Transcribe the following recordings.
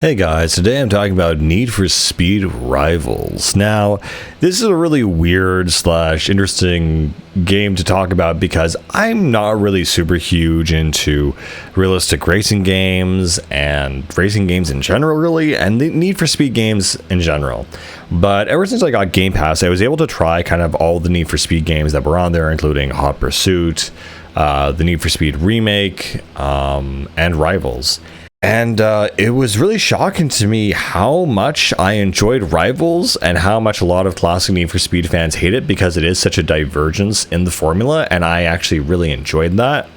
Hey guys, today I'm talking about Need for Speed Rivals. Now, this is a really weird slash interesting game to talk about because I'm not really super huge into realistic racing games and racing games in general, really, and the Need for Speed games in general. But ever since I got Game Pass, I was able to try kind of all the Need for Speed games that were on there, including Hot Pursuit, the Need for Speed Remake, and Rivals. And it was really shocking to me how much I enjoyed Rivals and how much a lot of classic Need for Speed fans hate it because it is such a divergence in the formula, and I actually really enjoyed that.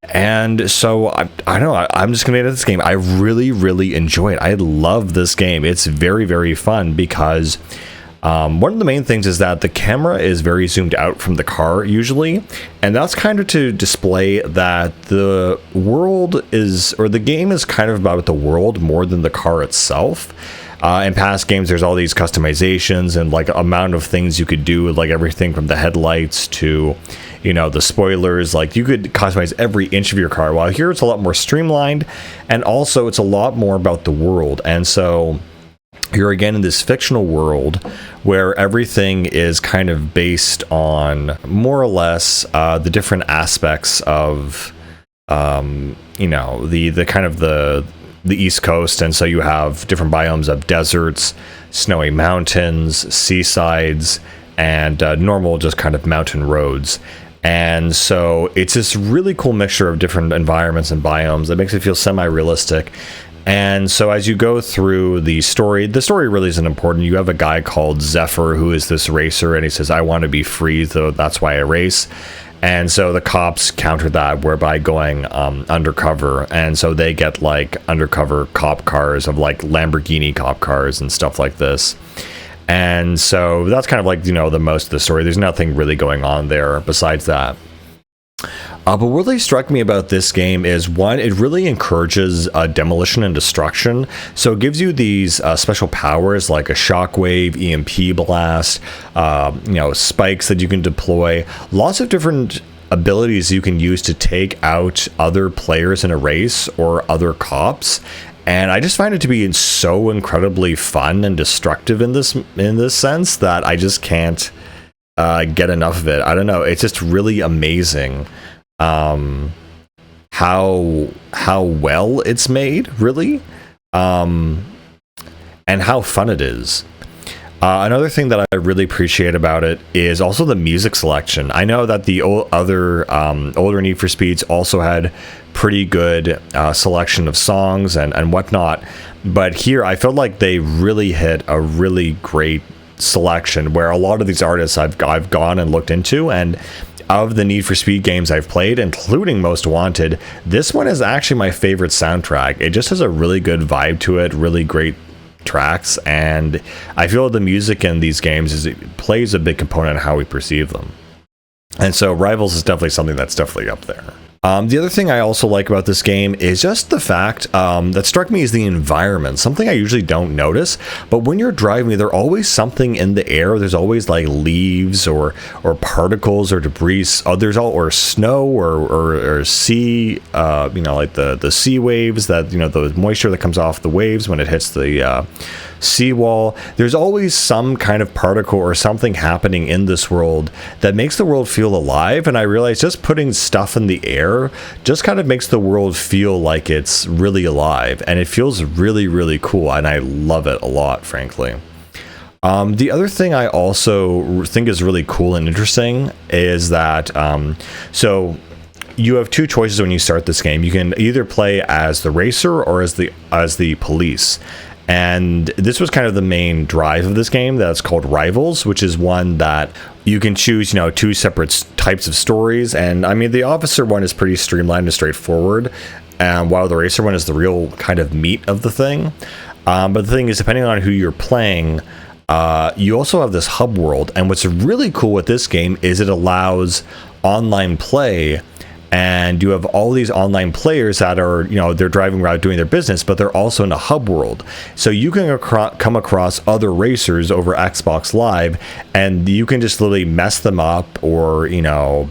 And so I don't know, I'm just gonna get into this game. I really enjoy it. I love this game. It's very fun because one of the main things is that the camera is very zoomed out from the car usually, and that's kind of to display that the world is, or the game is kind of about the world more than the car itself. In past games, there's all these customizations and like amount of things you could do, like everything from the headlights to, you know, the spoilers. Like you could customize every inch of your car. While here it's a lot more streamlined, and also it's a lot more about the world. And so you're again in this fictional world where everything is kind of based on more or less the different aspects of you know, the kind of the East Coast. And so you have different biomes of deserts, snowy mountains, seasides, and normal just kind of mountain roads. And so it's this really cool mixture of different environments and biomes that makes it feel semi-realistic. And so as you go through the story really isn't important. You have a guy called Zephyr who is this racer, and he says, I want to be free, so that's why I race. And so the cops counter that whereby going undercover, and so they get like undercover cop cars of like Lamborghini cop cars and stuff like this. And so that's kind of like, you know, the most of the story. There's nothing really going on there besides that. But what really struck me about this game is, one, it really encourages demolition and destruction. So it gives you these special powers like a shockwave, EMP blast, you know, spikes that you can deploy, lots of different abilities you can use to take out other players in a race or other cops. And I just find it to be so incredibly fun and destructive in this sense that I just can't get enough of it. I don't know. It's just really amazing how well it's made, really, and how fun it is. Another thing that I really appreciate about it is also the music selection. I know that the other older Need for Speeds also had pretty good selection of songs and whatnot, but here I felt like they really hit a really great selection where a lot of these artists I've gone and looked into, and of the Need for Speed games I've played, including Most Wanted, this one is actually my favorite soundtrack. It just has a really good vibe to it, really great tracks, and I feel the music in these games plays a big component in how we perceive them. And so Rivals is definitely something that's definitely up there. The other thing I also like about this game is just the fact that struck me is the environment, something I usually don't notice, but when you're driving, there's always something in the air. There's always like leaves or particles or debris, or snow or sea, you know, like the sea waves, that, you know, the moisture that comes off the waves when it hits the seawall. There's always some kind of particle or something happening in this world that makes the world feel alive. And I realized just putting stuff in the air just kind of makes the world feel like it's really alive, and it feels really cool, and I love it a lot, frankly. The other thing I also think is really cool and interesting is that so you have two choices when you start this game. You can either play as the racer or as the police. And this was kind of the main drive of this game, that's called Rivals, which is one that you can choose, you know, two separate types of stories. And I mean, the officer one is pretty streamlined and straightforward, while the racer one is the real kind of meat of the thing. But the thing is, depending on who you're playing, you also have this hub world. And what's really cool with this game is it allows online play. And you have all these online players that are, you know, they're driving around doing their business, but they're also in a hub world. So you can come across other racers over Xbox Live, and you can just literally mess them up or, you know,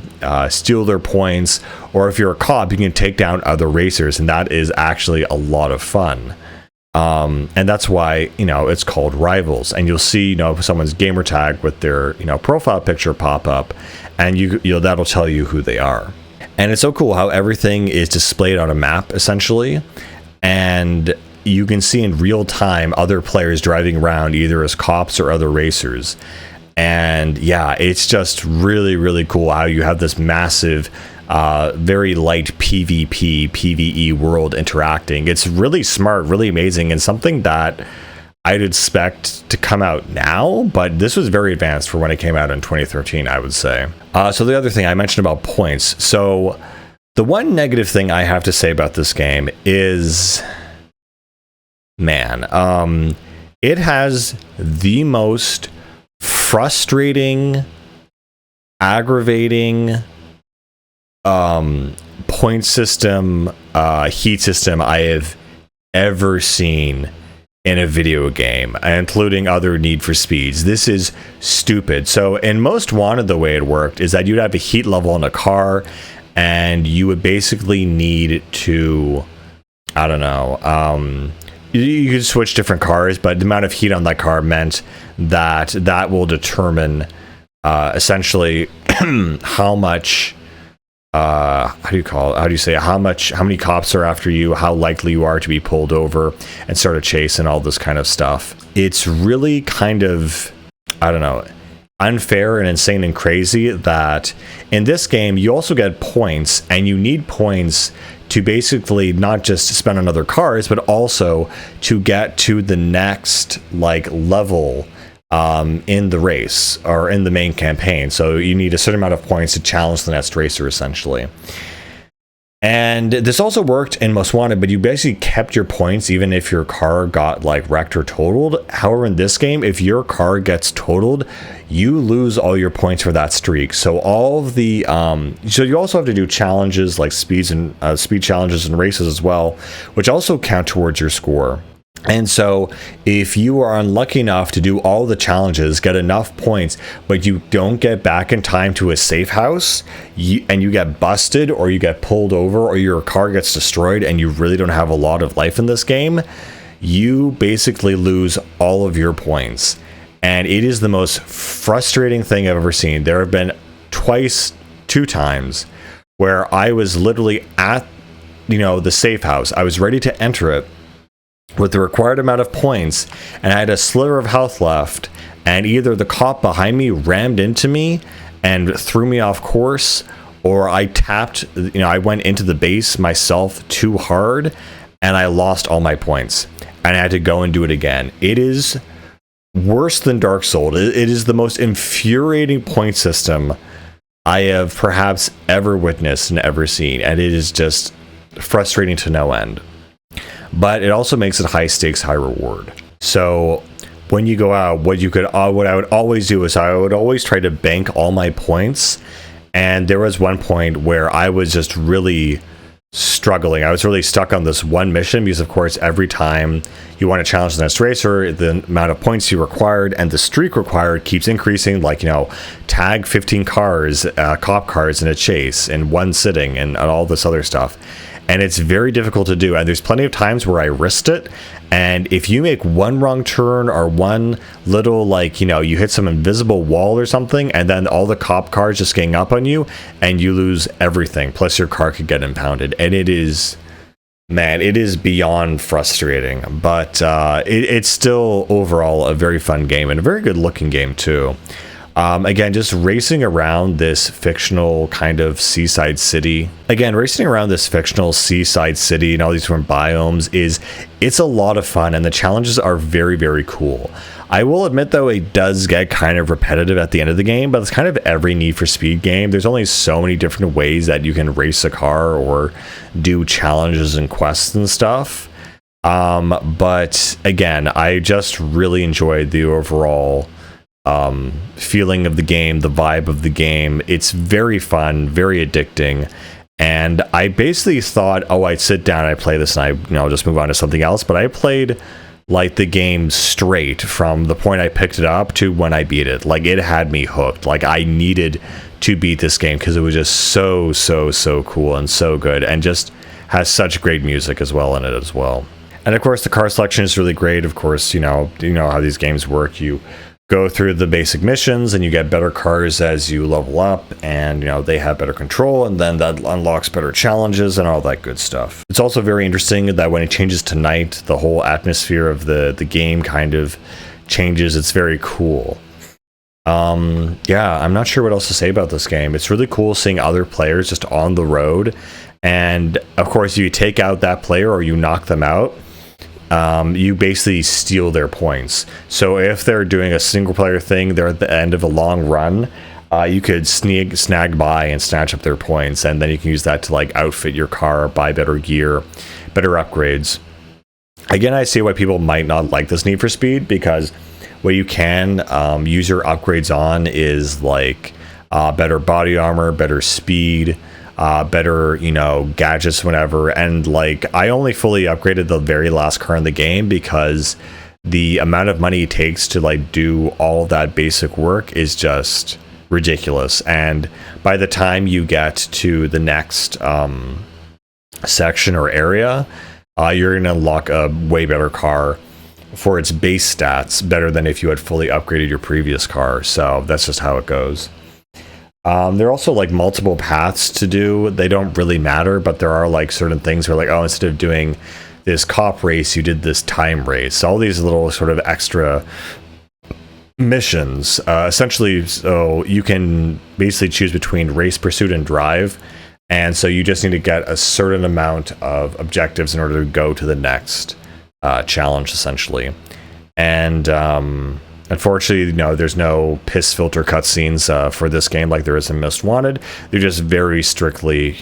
steal their points. Or if you're a cop, you can take down other racers, and that is actually a lot of fun. And that's why, it's called Rivals. And you'll see, someone's gamer tag with their, profile picture pop up, and that'll tell you who they are. And it's so cool how everything is displayed on a map, essentially. And you can see in real time other players driving around either as cops or other racers. And yeah, it's just really, really cool how you have this massive, very light PvP, PvE world interacting. It's really smart, really amazing, and something that I'd expect to come out now, but this was very advanced for when it came out in 2013, I would say. So the other thing I mentioned about points. So the one negative thing I have to say about this game is, man, it has the most frustrating, aggravating point system, heat system I have ever seen in a video game, including other Need for Speeds. This is stupid. So in Most Wanted, the way it worked is that you'd have a heat level in a car, and you would basically need to, I don't know, you could switch different cars, but the amount of heat on that car meant that will determine essentially how much, how many cops are after you, how likely you are to be pulled over and start a chase and all this kind of stuff. It's really kind of, I don't know, unfair and insane and crazy that in this game you also get points, and you need points to basically not just spend on other cars, but also to get to the next level in the race or in the main campaign. So you need a certain amount of points to challenge the next racer, essentially. And this also worked in Most Wanted, but you basically kept your points even if your car got wrecked or totaled. However, in this game, if your car gets totaled, you lose all your points for that streak. So all of the so you also have to do challenges like speed challenges and races as well, which also count towards your score. And so if you are unlucky enough to do all the challenges, get enough points, but you don't get back in time to a safe house, and you get busted or you get pulled over or your car gets destroyed and you really don't have a lot of life in this game, you basically lose all of your points. And it is the most frustrating thing I've ever seen. There have been two times where I was literally at, the safe house. I was ready to enter it with the required amount of points, and I had a sliver of health left, and either the cop behind me rammed into me and threw me off course, or I I went into the base myself too hard, and I lost all my points, and I had to go and do it again. It is worse than Dark Souls. It is the most infuriating point system I have perhaps ever witnessed and ever seen, and it is just frustrating to no end. But it also makes it high stakes, high reward. So when you go out, what I would always do is I would always try to bank all my points. And there was one point where I was just really struggling. I was really stuck on this one mission because, of course, every time you want to challenge the next racer, the amount of points you required and the streak required keeps increasing. Tag 15 cars, cop cars in a chase in one sitting, and all this other stuff. And it's very difficult to do. And there's plenty of times where I risked it. And if you make one wrong turn or one little, you hit some invisible wall or something, and then all the cop cars just gang up on you, and you lose everything. Plus your car could get impounded. And it is beyond frustrating. But it's still overall a very fun game, and a very good looking game too. Again, just racing around this fictional kind of seaside city. And all these different biomes it's a lot of fun, and the challenges are very, very cool. I will admit, though, it does get kind of repetitive at the end of the game, but it's kind of every Need for Speed game. There's only so many different ways that you can race a car or do challenges and quests and stuff. But again, I just really enjoyed the overall feeling of the game, the vibe of the game. It's very fun, very addicting, and I basically thought, I'd sit down, I play this, and I'll just move on to something else. But I played the game straight from the point I picked it up to when I beat it. It had me hooked. I needed to beat this game because it was just so cool and so good, and just has such great music as well in it as well. And of course, the car selection is really great. Of course, you know how these games work. You go through the basic missions and you get better cars as you level up, and they have better control, and then that unlocks better challenges and all that good stuff. It's also very interesting that when it changes to night, the whole atmosphere of the game kind of changes. It's very cool. Yeah, I'm not sure what else to say about this game. It's really cool seeing other players just on the road, and of course, if you take out that player or you knock them out, you basically steal their points. So if they're doing a single player thing, they're at the end of a long run, you could snag by and snatch up their points, and then you can use that to like outfit your car, buy better gear, better upgrades. Again, I see why people might not like this Need for Speed, because what you can use your upgrades on is like better body armor, better speed, better, gadgets, whatever. And like, I only fully upgraded the very last car in the game because the amount of money it takes to like do all that basic work is just ridiculous. And by the time you get to the next section or area, you're going to unlock a way better car for its base stats, better than if you had fully upgraded your previous car. So that's just how it goes. There are also like multiple paths to do. They don't really matter, but there are like certain things where like, oh, instead of doing this cop race, you did this time race. All these little sort of extra missions, essentially, so you can basically choose between race, pursuit, and drive. And so you just need to get a certain amount of objectives in order to go to the next challenge, essentially. And unfortunately, there's no piss filter cutscenes for this game like there is in Most Wanted. They're just very strictly,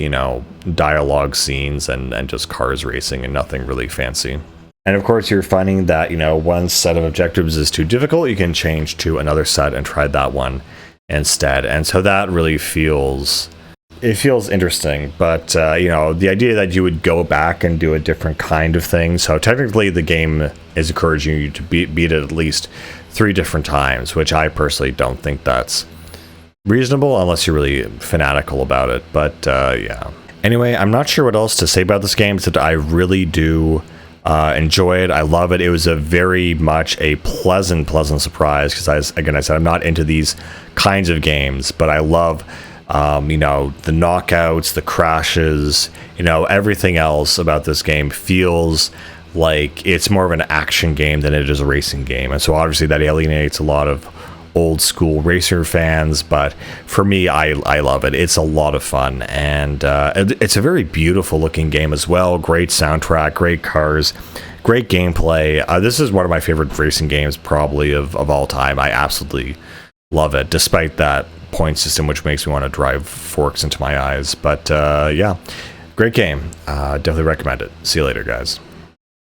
dialogue scenes and just cars racing and nothing really fancy. And of course, you're finding that, one set of objectives is too difficult, you can change to another set and try that one instead. And so that really feels interesting, but the idea that you would go back and do a different kind of thing. So technically the game is encouraging you to beat it at least 3 different times, which I personally don't think that's reasonable unless you're really fanatical about it. But yeah. Anyway, I'm not sure what else to say about this game, except I really do enjoy it. I love it. It was a very much a pleasant surprise, because I said I'm not into these kinds of games, but I love the knockouts, the crashes, everything else about this game feels like it's more of an action game than it is a racing game. And so obviously that alienates a lot of old school racer fans, but for me, I love it. It's a lot of fun, and it's a very beautiful looking game as well. Great soundtrack, great cars, great gameplay. This is one of my favorite racing games probably of all time. I absolutely love it, despite that point system which makes me want to drive forks into my eyes. But yeah, great game. Definitely recommend it. See you later, guys.